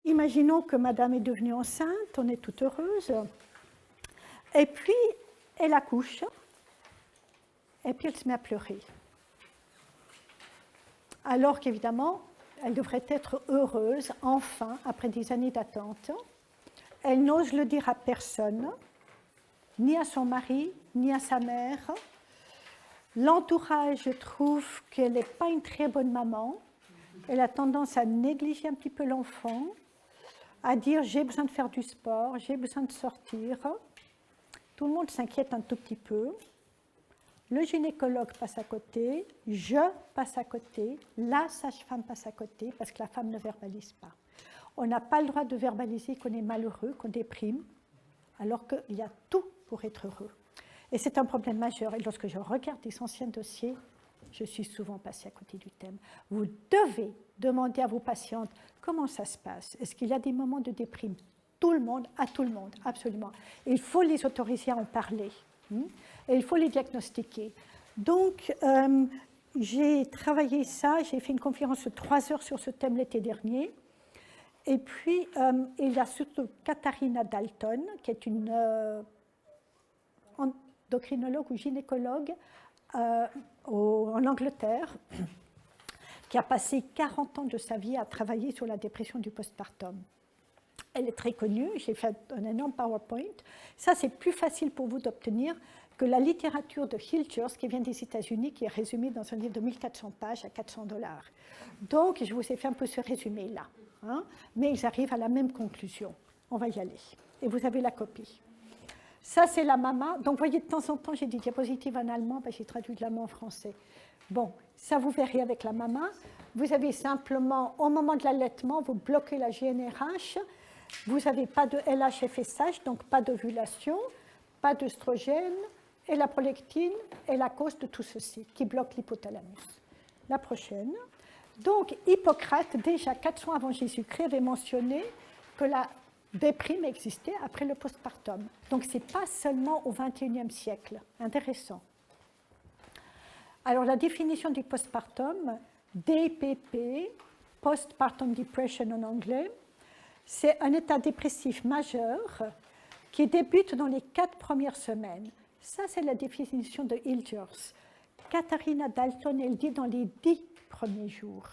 imaginons que madame est devenue enceinte, on est toute heureuse, et puis elle accouche, et puis elle se met à pleurer. Alors qu'évidemment, elle devrait être heureuse, enfin, après des années d'attente. Elle n'ose le dire à personne, ni à son mari, ni à sa mère. L'entourage trouve qu'elle n'est pas une très bonne maman. Elle a tendance à négliger un petit peu l'enfant, à dire « j'ai besoin de faire du sport, j'ai besoin de sortir ». Tout le monde s'inquiète un tout petit peu. Le gynécologue passe à côté, je passe à côté, la sage-femme passe à côté parce que la femme ne verbalise pas. On n'a pas le droit de verbaliser qu'on est malheureux, qu'on déprime, alors qu'il y a tout pour être heureux. Et c'est un problème majeur. Et lorsque je regarde les anciens dossiers, je suis souvent passée à côté du thème. Vous devez demander à vos patientes comment ça se passe. Est-ce qu'il y a des moments de déprime? Tout le monde, à tout le monde, absolument. Et il faut les autoriser à en parler. Et il faut les diagnostiquer. Donc, j'ai travaillé ça, j'ai fait une conférence de 3 heures sur ce thème l'été dernier. Et puis, il y a surtout Katharina Dalton, qui est une endocrinologue ou gynécologue en Angleterre, qui a passé 40 ans de sa vie à travailler sur la dépression du postpartum. Elle est très connue, j'ai fait un énorme PowerPoint. Ça, c'est plus facile pour vous d'obtenir que la littérature de Hilgers, qui vient des États-Unis, qui est résumée dans un livre de 1400 pages à $400. Donc, je vous ai fait un peu ce résumé-là. Mais ils arrivent à la même conclusion. On va y aller. Et vous avez la copie. Ça, c'est la mama. Donc, vous voyez, de temps en temps, j'ai des diapositives en allemand, j'ai traduit de l'allemand en français. Bon, ça, vous verrez avec la mama. Vous avez simplement, au moment de l'allaitement, vous bloquez la GnRH. Vous n'avez pas de LH-FSH, donc pas d'ovulation, pas d'œstrogène, et la prolactine est la cause de tout ceci, qui bloque l'hypothalamus. La prochaine. Donc, Hippocrate, déjà 400 avant Jésus-Christ, avait mentionné que la déprime existait après le postpartum. Donc, ce n'est pas seulement au XXIe siècle. Intéressant. Alors, la définition du postpartum, DPP, Postpartum Depression en anglais, c'est un état dépressif majeur qui débute dans les 4 premières semaines. Ça, c'est la définition de Hilgers. Katharina Dalton, elle dit dans les 10 premiers jours.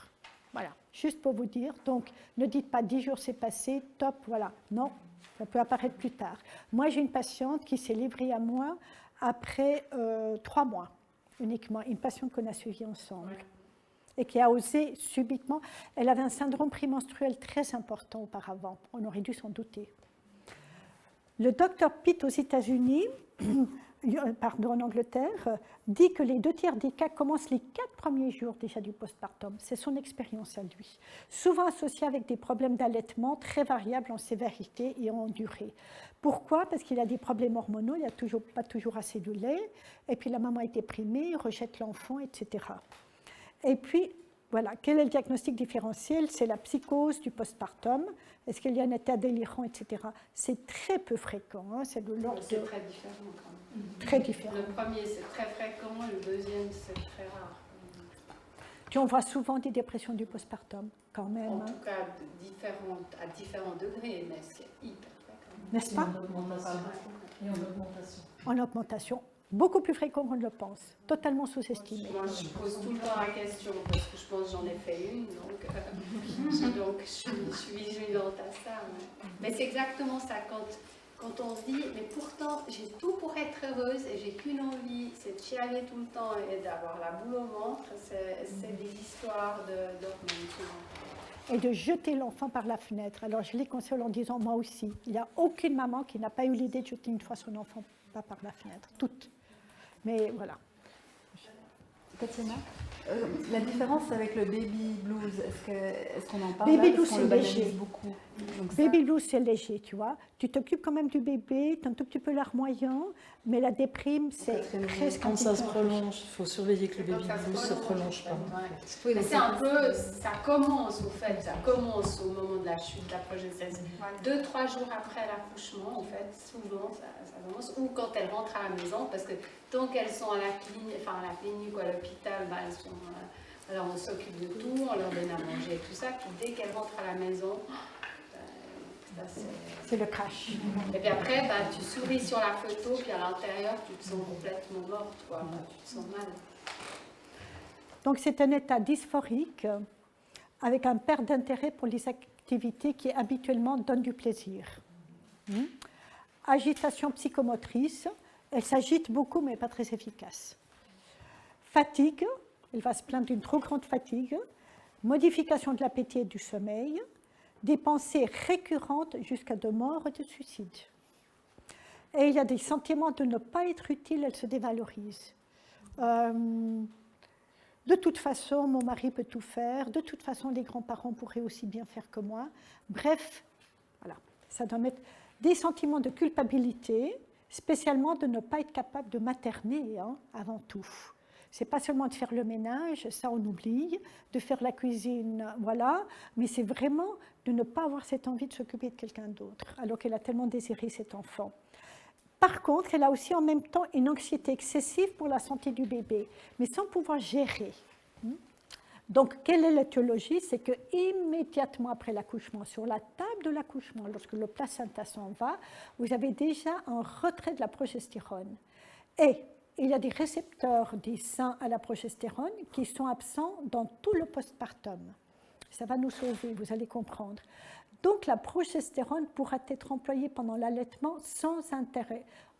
Voilà, juste pour vous dire. Donc, ne dites pas 10 jours c'est passé, top, voilà. Non, ça peut apparaître plus tard. Moi, j'ai une patiente qui s'est livrée à moi après 3 mois uniquement. Une patiente qu'on a suivie ensemble. Et qui a osé subitement. Elle avait un syndrome prémenstruel très important auparavant. On aurait dû s'en douter. Le docteur Pitt aux États-Unis, en Angleterre, dit que les 2/3 des cas commencent les 4 premiers jours déjà du postpartum. C'est son expérience à lui. Souvent associé avec des problèmes d'allaitement très variables en sévérité et en durée. Pourquoi? Parce qu'il a des problèmes hormonaux, il n'y a pas toujours assez de lait, et puis la maman est déprimée, rejette l'enfant, etc. Et puis, voilà, quel est le diagnostic différentiel? C'est la psychose du postpartum. Est-ce qu'il y a un état délirant, etc. C'est très peu fréquent. C'est de l'ordre de... C'est très différent quand même. Très différent. Le premier, c'est très fréquent, le deuxième, c'est très rare. Puis on voit souvent des dépressions du postpartum, quand même. En tout cas, à différents degrés, mais c'est hyper fréquent. N'est-ce pas? Et en augmentation. En augmentation. Beaucoup plus fréquent qu'on ne le pense, totalement sous-estimé. Moi, je pose tout le temps la question parce que je pense que j'en ai fait une, donc je suis vigilante à ça. Mais c'est exactement ça, quand on se dit, mais pourtant, j'ai tout pour être heureuse et j'ai qu'une envie, c'est de chialer tout le temps et d'avoir la boule au ventre, c'est des histoires d'hormones souvent. Et de jeter l'enfant par la fenêtre. Alors, je les console en disant, moi aussi, il n'y a aucune maman qui n'a pas eu l'idée de jeter une fois son enfant pas par la fenêtre, toutes. Mais voilà. Tatiana, la différence avec le baby blues, est-ce qu'on en parle? Baby là, blues, qu'on c'est le banalise léger. beaucoup. Donc Baby blues, c'est léger, tu vois. Tu t'occupes quand même du bébé, tu es un tout petit peu larmoyant, mais la déprime, c'est presque... Quand ça se prolonge, il faut surveiller que le baby blues ne se prolonge pas. Ouais. C'est un peu, ça commence au fait, ça commence au moment de la chute de la progestérone. 2-3 jours après l'accouchement, en fait, souvent ça commence, ou quand elles rentrent à la maison, parce que tant qu'elles sont à la clinique ou à l'hôpital, elles sont, alors on s'occupe de tout, on leur donne à manger et tout ça, puis dès qu'elles rentrent à la maison, Ça, C'est le crash. Et puis après, bah, tu souris sur la photo, puis à l'intérieur, tu te sens complètement morte, quoi. Tu te sens mal. Donc c'est un état dysphorique avec un perte d'intérêt pour les activités qui habituellement donnent du plaisir. Agitation psychomotrice, elle s'agite beaucoup mais pas très efficace. Fatigue, elle va se plaindre d'une trop grande fatigue. Modification de l'appétit et du sommeil. Des pensées récurrentes jusqu'à de morts et de suicides. Et il y a des sentiments de ne pas être utile, elle se dévalorise. De toute façon, mon mari peut tout faire. De toute façon, les grands-parents pourraient aussi bien faire que moi. Bref, voilà, ça doit mettre des sentiments de culpabilité, spécialement de ne pas être capable de materner avant tout. C'est pas seulement de faire le ménage, ça on oublie, de faire la cuisine, voilà, mais c'est vraiment de ne pas avoir cette envie de s'occuper de quelqu'un d'autre, alors qu'elle a tellement désiré cet enfant. Par contre, elle a aussi en même temps une anxiété excessive pour la santé du bébé, mais sans pouvoir gérer. Donc, quelle est l'étiologie? C'est que immédiatement après l'accouchement, sur la table de l'accouchement, lorsque le placenta s'en va, vous avez déjà un retrait de la progestérone. Et il y a des récepteurs des seins à la progestérone qui sont absents dans tout le postpartum. Ça va nous sauver, vous allez comprendre. Donc la progestérone pourra être employée pendant l'allaitement sans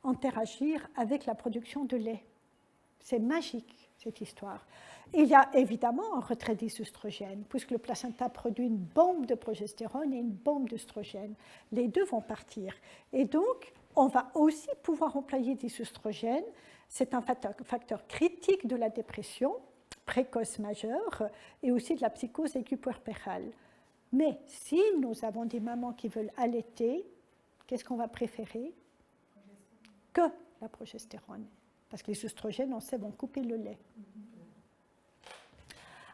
interagir avec la production de lait. C'est magique, cette histoire. Il y a évidemment un retrait des œstrogènes, puisque le placenta produit une bombe de progestérone et une bombe d'œstrogène. Les deux vont partir. Et donc, on va aussi pouvoir employer des œstrogènes. C'est un facteur critique de la dépression précoce majeure et aussi de la psychose aiguë puerpérale. Mais si nous avons des mamans qui veulent allaiter, qu'est-ce qu'on va préférer? Que la progestérone. Parce que les œstrogènes, on sait, vont couper le lait.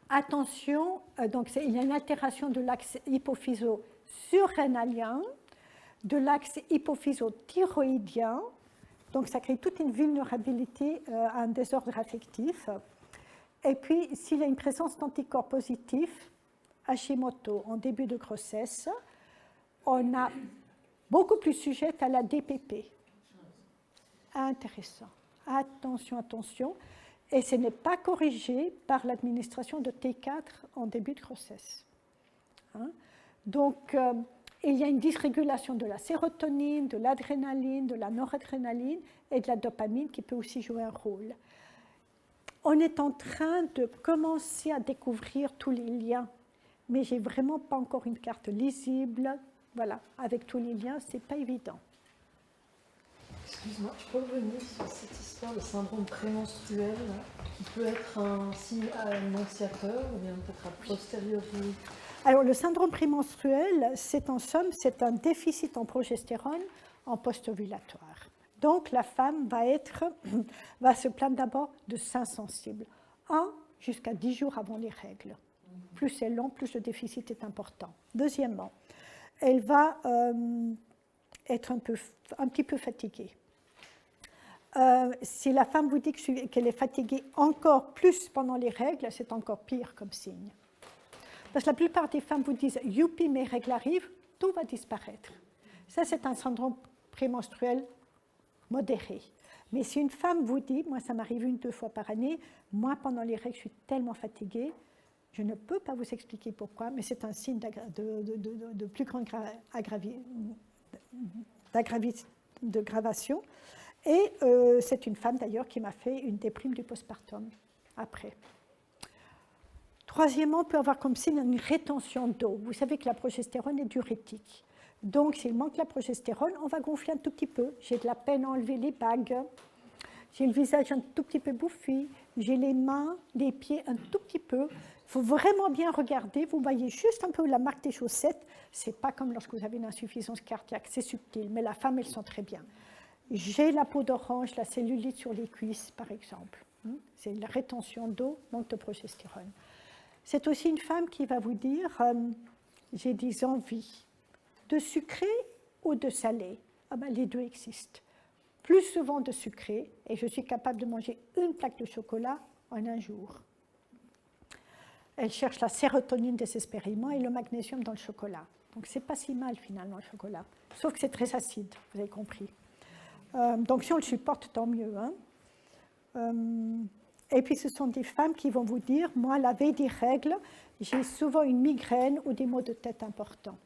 Attention, donc il y a une altération de l'axe hypophyso-surrénalien, de l'axe hypophyso-thyroïdien. Donc ça crée toute une vulnérabilité à un désordre affectif. Et puis, s'il y a une présence d'anticorps positifs, Hashimoto en début de grossesse, on a beaucoup plus sujette à la DPP. Intéressant. Attention, attention. Et ce n'est pas corrigé par l'administration de T4 en début de grossesse. Donc, il y a une dysrégulation de la sérotonine, de l'adrénaline, de la noradrénaline et de la dopamine qui peut aussi jouer un rôle. On est en train de commencer à découvrir tous les liens, mais j'ai vraiment pas encore une carte lisible. Voilà, avec tous les liens, c'est pas évident. Excuse-moi, je peux revenir sur cette histoire de syndrome prémenstruel qui peut être un signe annonciateur ou bien peut-être a posteriori? Alors, le syndrome prémenstruel, c'est en somme, c'est un déficit en progestérone en post-ovulatoire. Donc, la femme va se plaindre d'abord de seins sensibles, 1 jusqu'à 10 jours avant les règles. Plus c'est long, plus le déficit est important. Deuxièmement, elle va être un petit peu fatiguée. Si la femme vous dit qu'elle est fatiguée encore plus pendant les règles, c'est encore pire comme signe. Parce que la plupart des femmes vous disent « Youpi, mes règles arrivent », tout va disparaître. Ça, c'est un syndrome prémenstruel modéré. Mais si une femme vous dit, moi ça m'arrive 1-2 fois par année, moi pendant les règles je suis tellement fatiguée, je ne peux pas vous expliquer pourquoi, mais c'est un signe de plus grande gravation. Et c'est une femme d'ailleurs qui m'a fait une déprime du postpartum après. Troisièmement, on peut avoir comme signe une rétention d'eau. Vous savez que la progestérone est diurétique. Donc, s'il manque la progestérone, on va gonfler un tout petit peu. J'ai de la peine à enlever les bagues. J'ai le visage un tout petit peu bouffi. J'ai les mains, les pieds un tout petit peu. Il faut vraiment bien regarder. Vous voyez juste un peu la marque des chaussettes. Ce n'est pas comme lorsque vous avez une insuffisance cardiaque. C'est subtil, mais la femme, elle sent très bien. J'ai la peau d'orange, la cellulite sur les cuisses, par exemple. C'est la rétention d'eau, manque de progestérone. C'est aussi une femme qui va vous dire j'ai des envies de sucré ou de salé. Ah ben, les deux existent. Plus souvent de sucré, et je suis capable de manger une plaque de chocolat en un jour. Elle cherche la sérotonine désespérément et le magnésium dans le chocolat. Donc, ce n'est pas si mal, finalement, le chocolat. Sauf que c'est très acide, vous avez compris. Donc, si on le supporte, tant mieux. Et puis, ce sont des femmes qui vont vous dire, moi, la veille des règles, j'ai souvent une migraine ou des maux de tête importants.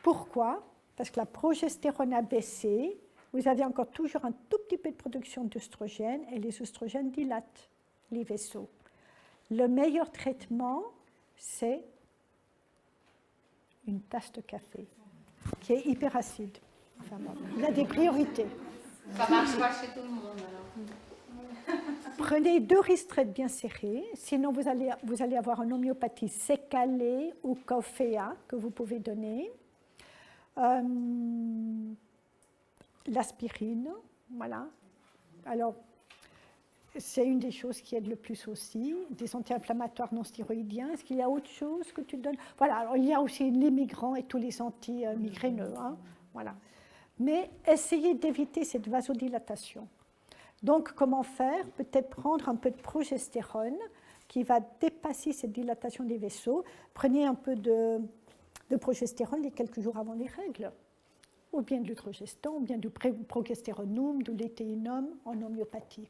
Pourquoi? Parce que la progestérone a baissé, vous avez encore toujours un tout petit peu de production d'œstrogène, et les œstrogènes dilatent les vaisseaux. Le meilleur traitement, c'est une tasse de café, qui est hyper acide. Enfin, bon, il y a des priorités. Ça marche pas chez tout le monde, alors. Prenez 2 ristraites bien serrées, sinon vous allez avoir une homéopathie sécalée ou Coffea que vous pouvez donner. L'aspirine, voilà. Alors, c'est une des choses qui aide le plus aussi, des anti-inflammatoires non stéroïdiens. Est-ce qu'il y a autre chose que tu donnes? Voilà, alors il y a aussi les migrants et tous les anti-migraineux, voilà. Mais essayez d'éviter cette vasodilatation. Donc, comment faire? Peut-être prendre un peu de progestérone qui va dépasser cette dilatation des vaisseaux. Prenez un peu de progestérone les quelques jours avant les règles, ou bien de l'utrogestan, ou bien du progesteronum, du lutéinum en homéopathie.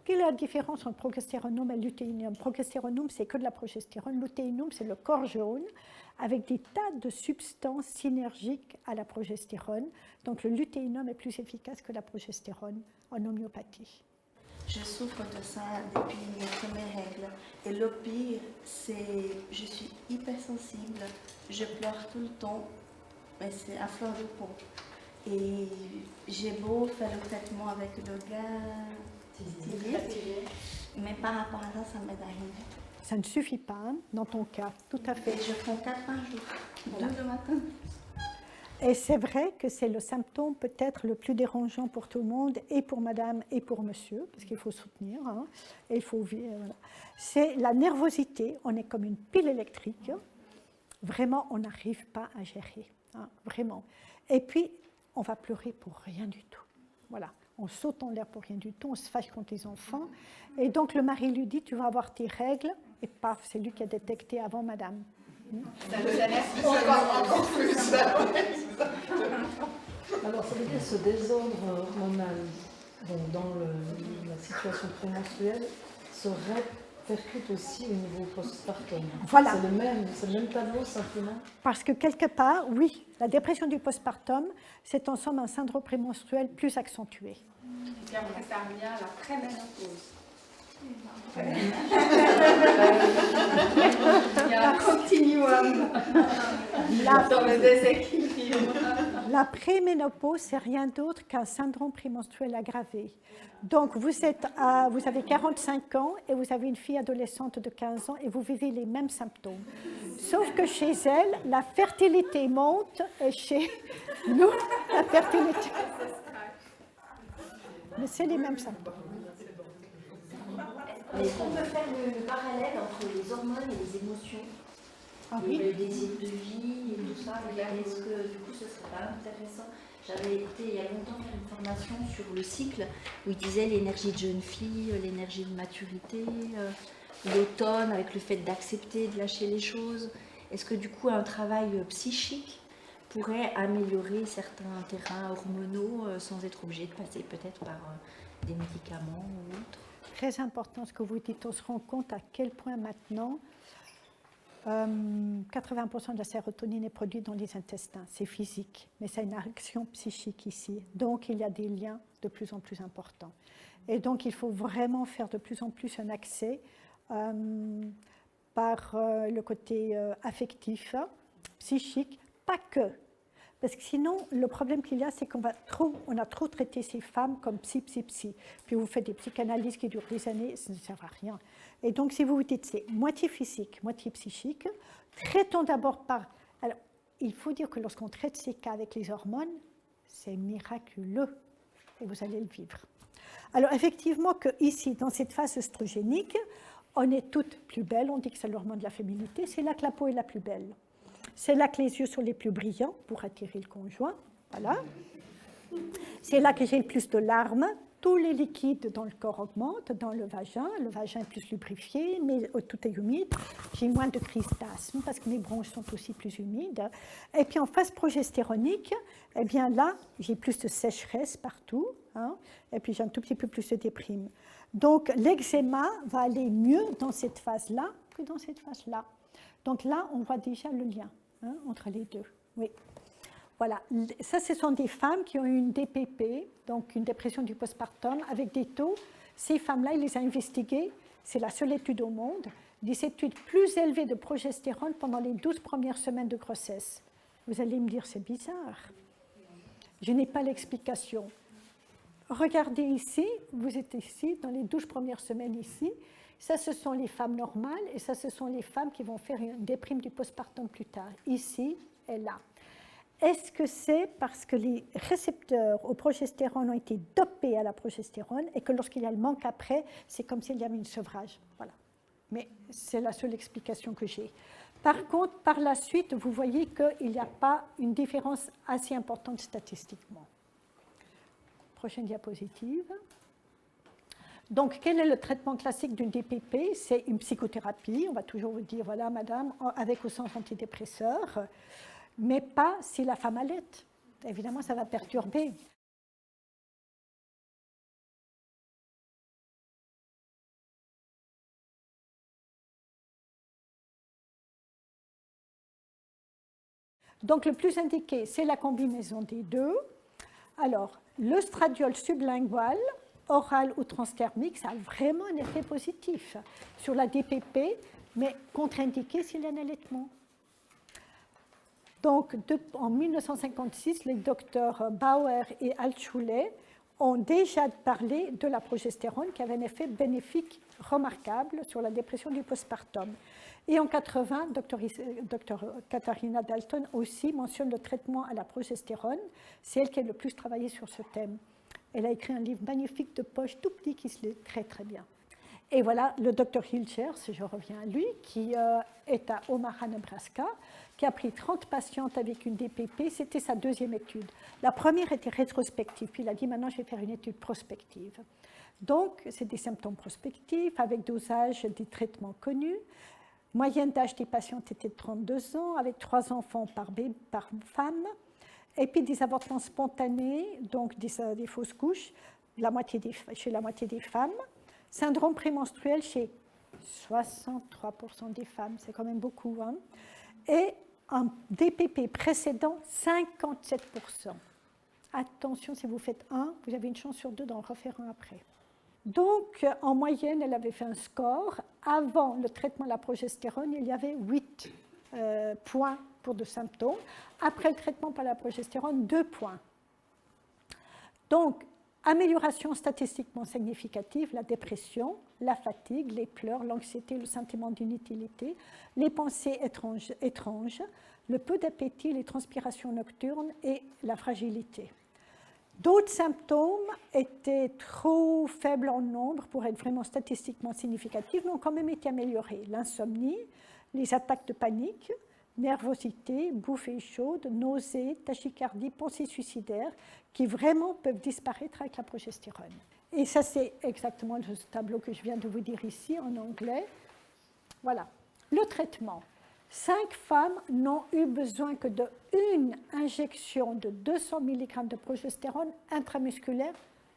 Quelle est la différence entre progesteronum et lutéinum? Progesteronum, c'est que de la progestérone. Lutéinum, c'est le corps jaune avec des tas de substances synergiques à la progestérone. Donc, le lutéinum est plus efficace que la progestérone en homéopathie. Je souffre de ça depuis mes premières règles. Et le pire, c'est je suis hypersensible, je pleure tout le temps, mais c'est à fleur de peau. Et j'ai beau faire le traitement avec le gars, mais par rapport à ça, ça m'aide à rien du tout. Ça ne suffit pas, dans ton cas, tout à fait. Et je prends 4 par jour, Voilà. 2 le matin. Et c'est vrai que c'est le symptôme peut-être le plus dérangeant pour tout le monde, et pour madame et pour monsieur, parce qu'il faut soutenir, et il faut vivre. Voilà. C'est la nervosité, on est comme une pile électrique, vraiment on n'arrive pas à gérer, vraiment. Et puis on va pleurer pour rien du tout, voilà. On saute en l'air pour rien du tout, on se fâche contre les enfants, et donc le mari lui dit, tu vas avoir tes règles, et paf, c'est lui qui a détecté avant madame. Ça nous laisse encore plus. Alors, ça veut dire ce désordre hormonal dans la situation prémenstruelle se répercute aussi au niveau postpartum. Voilà. C'est le même tableau simplement. Parce que quelque part, oui, la dépression du postpartum, c'est en somme un syndrome prémenstruel plus accentué. Et puis après, ça revient à la préménopause. Il y a un continuum dans le déséquilibre. La préménopause, c'est rien d'autre qu'un syndrome prémenstruel aggravé. Donc, vous avez 45 ans et vous avez une fille adolescente de 15 ans et vous vivez les mêmes symptômes. Sauf que chez elle, la fertilité monte et chez nous, la fertilité... Mais c'est les mêmes symptômes. Est-ce qu'on peut faire le parallèle entre les hormones et les émotions? Oui. Le désir de vie et tout ça? Est-ce que du coup ce serait pas intéressant? J'avais écouté il y a longtemps faire une formation sur le cycle où il disait l'énergie de jeune fille, l'énergie de maturité, l'automne avec le fait d'accepter, de lâcher les choses. Est-ce que du coup un travail psychique pourrait améliorer certains terrains hormonaux sans être obligé de passer peut-être par des médicaments ou autre? Très important ce que vous dites. On se rend compte à quel point maintenant 80% de la sérotonine est produite dans les intestins. C'est physique, mais c'est une action psychique ici. Donc, il y a des liens de plus en plus importants. Et donc, il faut vraiment faire de plus en plus un accès par le côté affectif, psychique, pas que. Parce que sinon, le problème qu'il y a, c'est qu'on a trop traité ces femmes comme psy. Puis vous faites des psychanalyses qui durent des années, ça ne sert à rien. Et donc, si vous vous dites c'est moitié physique, moitié psychique, traitons d'abord par... Alors, il faut dire que lorsqu'on traite ces cas avec les hormones, c'est miraculeux et vous allez le vivre. Alors, effectivement, que ici, dans cette phase œstrogénique, on est toutes plus belles, on dit que c'est l'hormone de la féminité, c'est là que la peau est la plus belle. C'est là que les yeux sont les plus brillants pour attirer le conjoint. Voilà. C'est là que j'ai le plus de larmes. tous les liquides dans le corps augmentent, dans le vagin est plus lubrifié, mais tout est humide. J'ai moins de crises d'asthme parce que mes bronches sont aussi plus humides. Et puis en phase progestéronique, eh bien là, j'ai plus de sécheresse partout, hein, et puis j'ai un tout petit peu plus de déprime. Donc l'eczéma va aller mieux dans cette phase-là que dans cette phase-là. Donc là, on voit déjà le lien, hein, entre les deux. Oui. Voilà, ça, ce sont des femmes qui ont eu une DPP, donc une dépression du postpartum, avec des taux. Ces femmes-là, il les a investiguées, c'est la seule étude au monde, des études plus élevées de progestérone pendant les 12 premières semaines de grossesse. Vous allez me dire, c'est bizarre. Je n'ai pas l'explication. Regardez ici, vous êtes ici, dans les 12 premières semaines ici. Ça, ce sont les femmes normales et ça, ce sont les femmes qui vont faire une déprime du postpartum plus tard, ici et là. Est-ce que c'est parce que les récepteurs au progestérone ont été dopés à la progestérone et que lorsqu'il y a le manque après, c'est comme s'il y avait une sevrage? Voilà. Mais c'est la seule explication que j'ai. Par contre, par la suite, vous voyez qu'il n'y a pas une différence assez importante statistiquement. Prochaine diapositive. Donc, quel est le traitement classique d'une DPP? C'est une psychothérapie. On va toujours vous dire, voilà, madame, avec ou sans antidépresseur. Mais pas si la femme allait. Évidemment, ça va perturber. Donc, le plus indiqué, c'est la combinaison des deux. Alors, le stradiol sublingual, oral ou transthermique, ça a vraiment un effet positif sur la DPP, mais contre-indiqué s'il y a un allaitement. Donc, en 1956, les docteurs Bauer et Altschuler ont déjà parlé de la progestérone qui avait un effet bénéfique remarquable sur la dépression du postpartum. Et en 80, Dr. Katharina Dalton aussi mentionne le traitement à la progestérone. C'est elle qui a le plus travaillé sur ce thème. Elle a écrit un livre magnifique de poche, tout petit, qui se lit très très bien. Et voilà le Dr. Hilgers, je reviens à lui, qui est à Omaha, Nebraska, qui a pris 30 patientes avec une DPP. C'était sa deuxième étude. La première était rétrospective, puis il a dit maintenant je vais faire une étude prospective. Donc, c'est des symptômes prospectifs avec dosage des traitements connus. Moyenne d'âge des patientes était de 32 ans, avec 3 enfants par femme. Et puis des avortements spontanés, donc des fausses couches, chez la moitié des femmes. Syndrome prémenstruel chez 63% des femmes, c'est quand même beaucoup. Hein? Et un DPP précédent, 57%. Attention, si vous faites un, vous avez une chance sur 2 d'en refaire un après. Donc, en moyenne, elle avait fait un score. Avant le traitement de la progestérone, il y avait 8 points pour de symptômes. Après le traitement par la progestérone, 2 points. Donc, amélioration statistiquement significative, la dépression, la fatigue, les pleurs, l'anxiété, le sentiment d'inutilité, les pensées étranges, le peu d'appétit, les transpirations nocturnes et la fragilité. D'autres symptômes étaient trop faibles en nombre pour être vraiment statistiquement significatifs, mais ont quand même été améliorés. L'insomnie, les attaques de panique, nervosité, bouffées chaudes, nausées, tachycardie, pensées suicidaires, qui vraiment peuvent disparaître avec la progestérone. Et ça, c'est exactement ce tableau que je viens de vous dire ici en anglais. Voilà. Le traitement. 5 femmes n'ont eu besoin que d'une injection de 200 mg de progestérone intramusculaire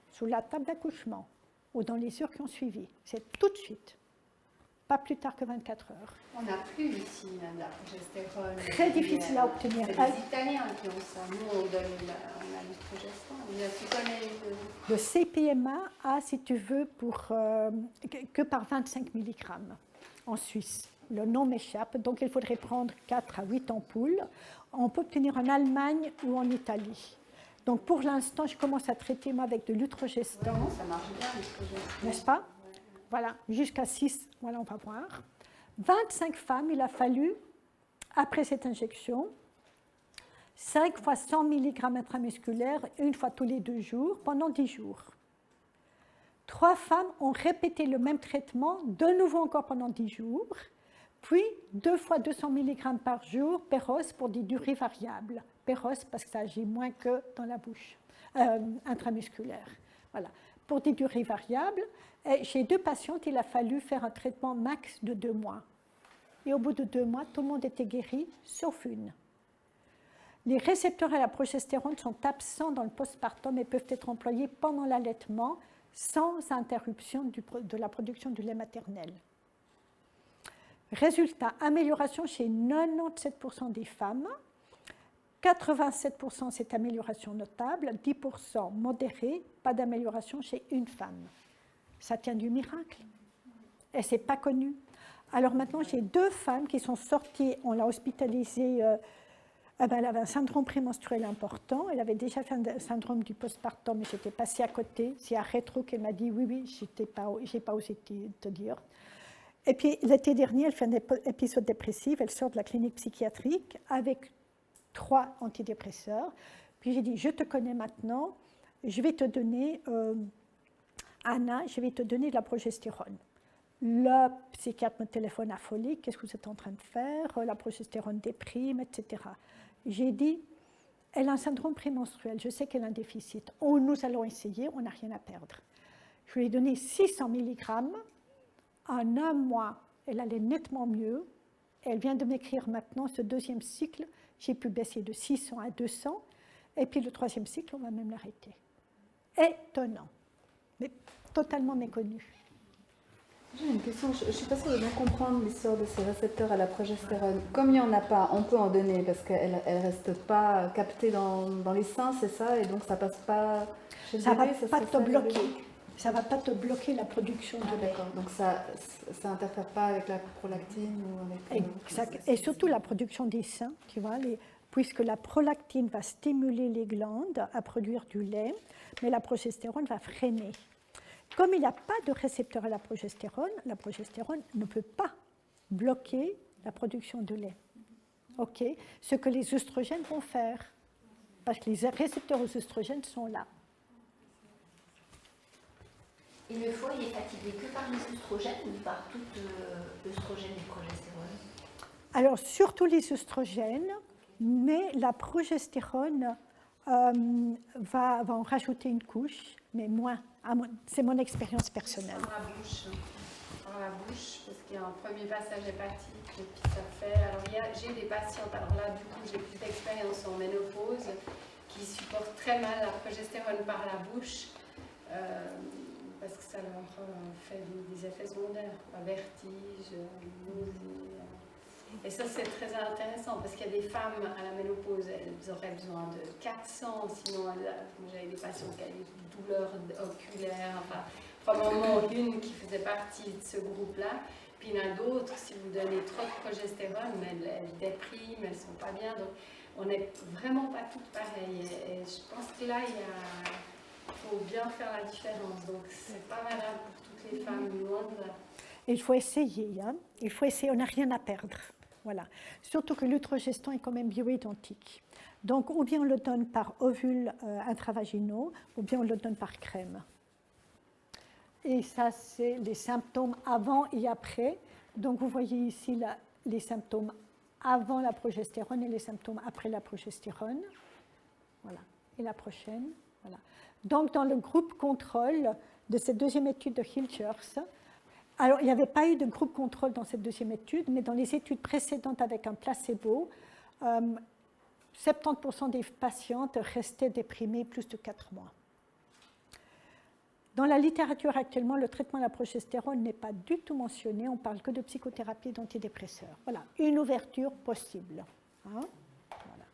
sous la table d'accouchement ou dans les heures qui ont suivi. C'est tout de suite, pas plus tard que 24 heures. On n'a plus ici la progestérone. Très difficile à obtenir. C'est les Italiens qui ont ça. Nous, on a du progestérone. Tu connais le CPMA a, si tu veux, que par 25 mg en Suisse. Le nom m'échappe, donc il faudrait prendre 4 à 8 ampoules. On peut obtenir en Allemagne ou en Italie. Donc pour l'instant, je commence à traiter moi avec de l'utrogestan. Ouais, ça marche bien, l'utrogestan. N'est-ce pas? Voilà, jusqu'à 6, voilà, on va voir. 25 femmes, il a fallu, après cette injection, 5 fois 100 mg intramusculaires, une fois tous les 2 jours, pendant 10 jours. 3 femmes ont répété le même traitement, de nouveau encore pendant 10 jours, puis 2 fois 200 mg par jour, Péros, pour des durées variables. Péros parce que ça agit moins que dans la bouche intramusculaire. Voilà. pour des durées variables. Et chez 2 patientes, il a fallu faire un traitement max de 2 mois. Et au bout de 2 mois, tout le monde était guéri, sauf une. Les récepteurs à la progestérone sont absents dans le postpartum et peuvent être employés pendant l'allaitement sans interruption de la production du lait maternel. Résultat, amélioration chez 97% des femmes, 87% cette amélioration notable, 10% modérée, pas d'amélioration chez une femme. Ça tient du miracle. Et ce n'est pas connu. Alors maintenant, j'ai 2 femmes qui sont sorties, on l'a hospitalisée, elle avait un syndrome prémenstruel important, elle avait déjà fait un syndrome du postpartum, mais j'étais passée à côté. C'est à rétro qu'elle m'a dit oui, je n'ai pas osé te dire. Et puis l'été dernier, elle fait un épisode dépressif, elle sort de la clinique psychiatrique avec 3 antidépresseurs. Puis j'ai dit, je te connais maintenant, je vais te donner, Anna, je vais te donner de la progestérone. Le psychiatre me téléphone affolé, qu'est-ce que vous êtes en train de faire? La progestérone déprime, etc. J'ai dit, elle a un syndrome prémenstruel, je sais qu'elle a un déficit. Nous allons essayer, on n'a rien à perdre. Je lui ai donné 600 mg. En 1 mois, elle allait nettement mieux. Elle vient de m'écrire maintenant ce 2e cycle, j'ai pu baisser de 600 à 200. Et puis le 3e cycle, on va même l'arrêter. Étonnant, mais totalement méconnu. J'ai une question, je ne suis pas sûre de bien comprendre l'histoire de ces récepteurs à la progestérone. Comme il n'y en a pas, on peut en donner parce qu'elle ne reste pas captée dans les seins, c'est ça? Et donc ça ne passe pas chez le Ça bébé? va pas te bloquer. Ça ne va pas te bloquer la production de lait. D'accord, donc ça n'interfère pas avec la prolactine ou avec... Exact. Et surtout la production des seins, tu vois, puisque la prolactine va stimuler les glandes à produire du lait, mais la progestérone va freiner. Comme il n'y a pas de récepteur à la progestérone ne peut pas bloquer la production de lait. Ok, ce que les œstrogènes vont faire, parce que les récepteurs aux œstrogènes sont là. Et le foie, il est fatigué que par les œstrogènes ou par tout œstrogène et progestérone? Alors, surtout les œstrogènes, mais la progestérone va en rajouter une couche, mais moins. C'est mon expérience personnelle. Par la bouche, parce qu'il y a un premier passage hépatique, et puis ça fait... Alors, j'ai des patientes, alors là, du coup, j'ai plus d'expérience en ménopause, qui supportent très mal la progestérone par la bouche, parce que ça leur fait des effets secondaires, vertige, nausée. Et ça, c'est très intéressant, parce qu'il y a des femmes à la ménopause, elles auraient besoin de 400, sinon j'avais des patients qui avaient des douleurs oculaires, enfin, probablement une qui faisait partie de ce groupe-là. Puis il y en a d'autres, si vous donnez trop de progestérone, elles dépriment, elles ne sont pas bien. Donc on n'est vraiment pas toutes pareilles. Et je pense que là, il faut bien faire la différence. Donc c'est pas valable pour toutes les femmes, loin de là. Il faut essayer, hein. Il faut essayer, on n'a rien à perdre. Voilà. Surtout que l'œstrogeston est quand même bioidentique. Donc, ou bien on le donne par ovules intravaginaux, ou bien on le donne par crème. Et ça, c'est les symptômes avant et après. Donc, vous voyez ici les symptômes avant la progestérone et les symptômes après la progestérone. Voilà. Et la prochaine. Voilà. Donc, dans le groupe contrôle de cette 2e étude de Hilgers, alors, il n'y avait pas eu de groupe contrôle dans cette 2e étude, mais dans les études précédentes avec un placebo, 70% des patientes restaient déprimées plus de 4 mois. Dans la littérature actuellement, le traitement de la progestérone n'est pas du tout mentionné, on ne parle que de psychothérapie et d'antidépresseurs. Voilà, une ouverture possible. Hein, voilà.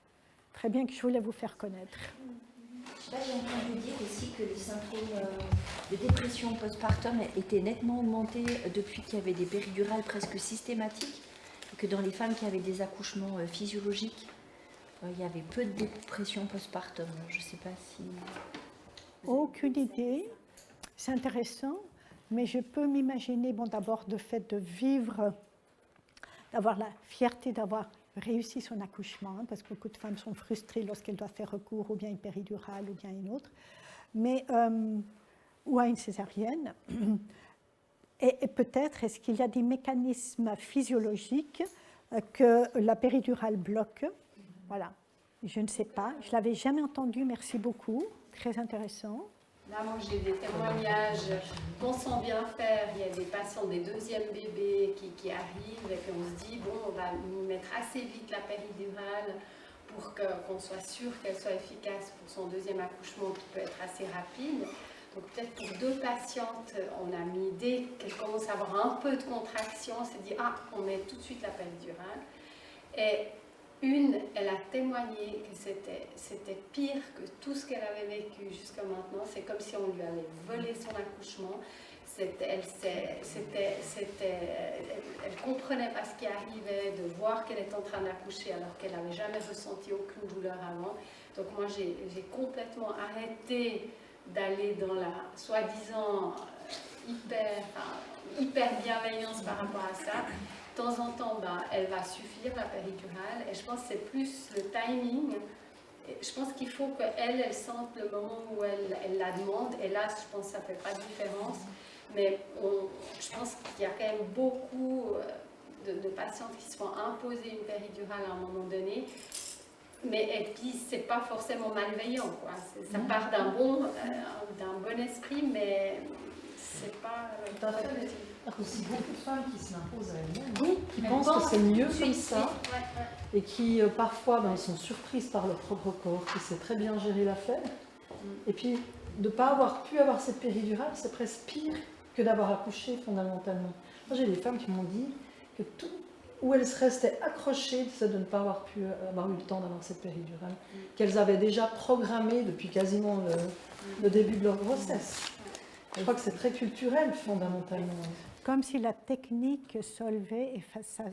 Très bien que je voulais vous faire connaître. Je sais pas, j'ai entendu dire aussi que les symptômes de dépression postpartum étaient nettement augmentés depuis qu'il y avait des péridurales presque systématiques et que dans les femmes qui avaient des accouchements physiologiques, il y avait peu de dépression postpartum. Je ne sais pas si... Aucune idée. C'est intéressant, mais je peux m'imaginer, bon, d'abord, le fait de vivre, d'avoir la fierté d'avoir réussi son accouchement, hein, parce que beaucoup de femmes sont frustrées lorsqu'elles doivent faire recours ou bien à une péridurale ou bien à une autre, mais, ou à une césarienne. Et peut-être, est-ce qu'il y a des mécanismes physiologiques que la péridurale bloque? Voilà, je ne sais pas. Je ne l'avais jamais entendu, merci beaucoup, très intéressant. Là, moi, j'ai des témoignages qu'on sent bien faire. Il y a des patients des deuxièmes bébés qui arrivent et puis on se dit, bon, on va mettre assez vite la péridurale pour qu'on soit sûr qu'elle soit efficace pour son deuxième accouchement qui peut être assez rapide. Donc peut-être pour 2 patientes, on a mis, dès qu'elles commencent à avoir un peu de contraction, on s'est dit, ah, on met tout de suite la péridurale. Et une, elle a témoigné que c'était pire que tout ce qu'elle avait vécu jusqu'à maintenant. C'est comme si on lui avait volé son accouchement. Elle comprenait pas ce qui arrivait, de voir qu'elle était en train d'accoucher alors qu'elle n'avait jamais ressenti aucune douleur avant. Donc moi, j'ai complètement arrêté d'aller dans la soi-disant hyper bienveillance par rapport à ça. De temps en temps, elle va suffire, la péridurale, et je pense que c'est plus le timing. Et je pense qu'il faut qu'elle sente le moment où elle la demande, et là, je pense que ça ne fait pas de différence. Mais je pense qu'il y a quand même beaucoup de patientes qui se font imposer une péridurale à un moment donné. Et puis, c'est pas forcément malveillant, quoi. Ça part d'un bon esprit, mais c'est pas... Tout à fait. Il y a aussi beaucoup de femmes qui se l'imposent à elles-mêmes, qui pensent que c'est mieux comme ça, et qui parfois sont surprises par leur propre corps, qui sait très bien gérer l'affaire. Et puis, de ne pas avoir pu avoir cette péridurale, c'est presque pire que d'avoir accouché fondamentalement. Moi, j'ai des femmes qui m'ont dit que tout où elles se restaient accrochées, c'est de ne pas avoir eu le temps d'avoir cette péridurale, qu'elles avaient déjà programmée depuis quasiment le début de leur grossesse. Je crois que c'est très culturel fondamentalement. Comme si la technique solvait et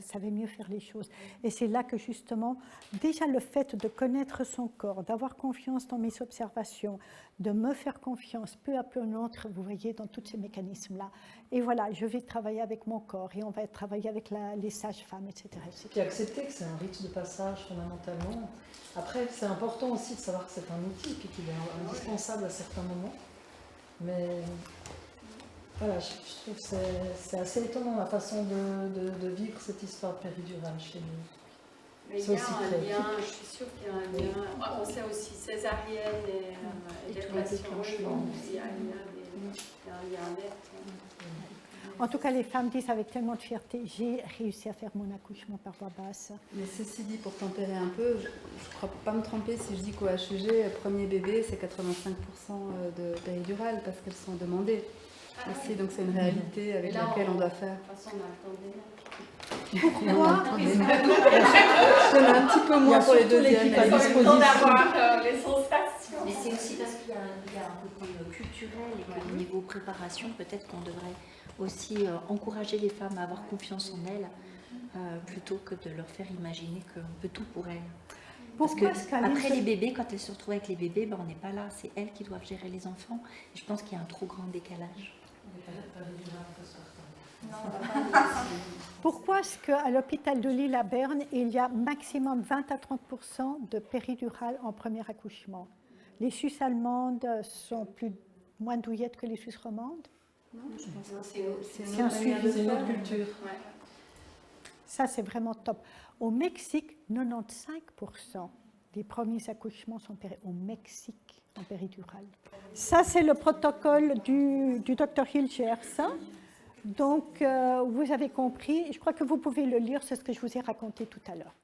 savait mieux faire les choses. Et c'est là que justement, déjà le fait de connaître son corps, d'avoir confiance dans mes observations, de me faire confiance peu à peu en autre, vous voyez, dans tous ces mécanismes-là. Et voilà, je vais travailler avec mon corps et on va travailler avec les sages-femmes, etc., etc. Et accepter que c'est un rite de passage fondamentalement. Après, c'est important aussi de savoir que c'est un outil et qu'il est indispensable à certains moments. Mais... voilà, je trouve que c'est assez étonnant la façon de vivre cette histoire péridurale chez nous. Mais il y a un lien, je suis sûre qu'il y a un lien. On sait aussi césarienne et dépression. Il y a un lien net. En tout cas, les femmes disent avec tellement de fierté, j'ai réussi à faire mon accouchement par voie basse. Mais ceci dit, pour tempérer un peu, je ne crois pas me tromper si je dis qu'au HUG, premier bébé, c'est 85% de péridurale parce qu'elles sont demandées. Aussi, donc c'est une réalité avec laquelle on doit faire. De toute façon, Pourquoi Il y en a un petit peu moins pour les deuxièmes. Il faut le temps d'avoir les sensations. Mais c'est aussi parce qu'il y a un côté culturel et qu'au niveau préparation, peut-être qu'on devrait aussi encourager les femmes à avoir confiance en elles plutôt que de leur faire imaginer qu'on peut tout pour elles. Parce que après les bébés, quand elles se retrouvent avec les bébés, on n'est pas là, c'est elles qui doivent gérer les enfants. Et je pense qu'il y a un trop grand décalage. Pourquoi est-ce qu'à l'hôpital de Lille à Berne, il y a maximum 20 à 30% de péridurale en premier accouchement? Les Suisses allemandes sont moins douillettes que les Suisses romandes? Non, je pense que c'est un suivi. C'est une autre culture. Ouais. Ça, c'est vraiment top. Au Mexique, 95% des premiers accouchements sont au Mexique en péridurale. Ça, c'est le protocole du Dr Hilgers. Donc, vous avez compris. Je crois que vous pouvez le lire, c'est ce que je vous ai raconté tout à l'heure.